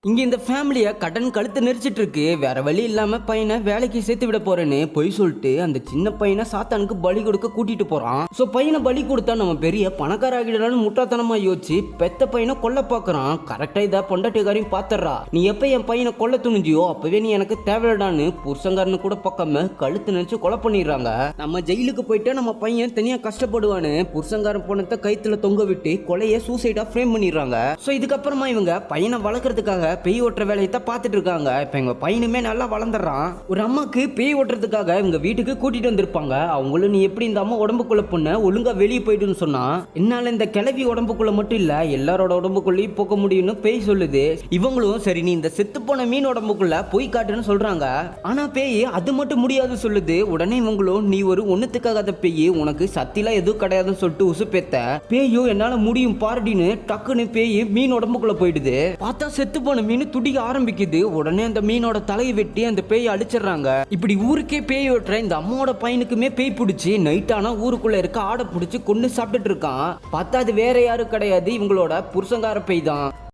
இங்க இந்த ஃபேமிலிய கடன் கழுத்து நெரிச்சிட்டு இருக்கு. வேற வழி இல்லாம பையனை வேலைக்கு சேர்த்து விட போறேன்னு பொய் சொல்லிட்டு அந்த சின்ன பையனை சாத்தானுக்கு பலி கொடுக்க கூட்டிட்டு போறான். சோ பையனை பலி கொடுத்தா நம்ம பெரிய பணக்கார ஆகிடலாம்னு முட்டாத்தனமா யோசிச்சு பெத்த பையனை கொல்ல பாக்குறான். கரெக்டா இதை பொண்டாட்டிக்காரையும் பாத்துறா. நீ எப்ப என் பையனை கொல்ல துணிஞ்சியோ அப்பவே நீ எனக்கு தேவையிடான்னு புருஷங்காரனு கூட பக்கம கழுத்து நினைச்சு கொலை பண்ணிடுறாங்க. நம்ம ஜெயிலுக்கு போயிட்டு நம்ம பையன் தனியா கஷ்டப்படுவான்னு புருஷங்காரன் போனத்தை கைத்துல தொங்க விட்டு கொலைய சூசைடா ஃப்ரேம் பண்ணிடுறாங்க. சோ இதுக்கப்புறமா இவங்க பையனை வளர்க்கறதுக்காக பேய் ஓட்டுற வேலையை தான் பார்த்துட்டு இருக்காங்க. இப்ப எங்க பையனுமே நல்லா வளர்ந்துடுறான். ஒரு அம்மாக்கு பேய் ஓட்டுறதுக்காக இவங்க வீட்டுக்கு கூட்டிட்டு வந்திருப்பாங்க. அவங்களும் நீ எப்படி இந்த அம்மா உடம்புக்குள்ள பொண்ணு ஒழுங்கா வெளியே போயிட்டுன்னு சொன்னா என்னால இந்த கிளவி உடம்புக்குள்ள மட்டும் இல்ல எல்லாரோட உடம்புக்குள்ளேயும் போக முடியும்னு பேய் சொல்லுது. இவங்களும் சரி நீ இந்த செத்து போன மீன் உடம்புக்குள்ள போய் காட்டுன்னு சொல்றாங்க. ஆனா பேய் அது மட்டும் முடியாது சொல்லுது. உடனே இவங்களும் நீ ஒரு ஒண்ணுத்துக்காகாத பேய் உனக்கு சத்திலாம் எதுவும் கிடையாதுன்னு சொல்லிட்டு உசுப்பேத்த பேயும் என்னால முடியும் பாருடின்னு டக்குன்னு பேய் மீன் உடம்புக்குள்ள போயிடுது. பார்த்தா செத்து போன மீன் துடிக்க ஆரம்பிக்குது. உடனே அந்த மீனோட தலையை வெட்டி அந்த பேயை அடிச்சிடறாங்க. இப்படி ஊருக்கே பேய் ஓட்டுற இந்த அம்மாவோட பையனுக்குமே பேய் பிடிச்சி நைட் ஆனா ஊருக்குள்ள இருக்க ஆடை பிடிச்சி கொண்டு சாப்பிட்டுட்டு இருக்கான். பார்த்தா அது வேற யாரும் கிடையாது இவங்களோட புருஷங்கார பேய் தான்.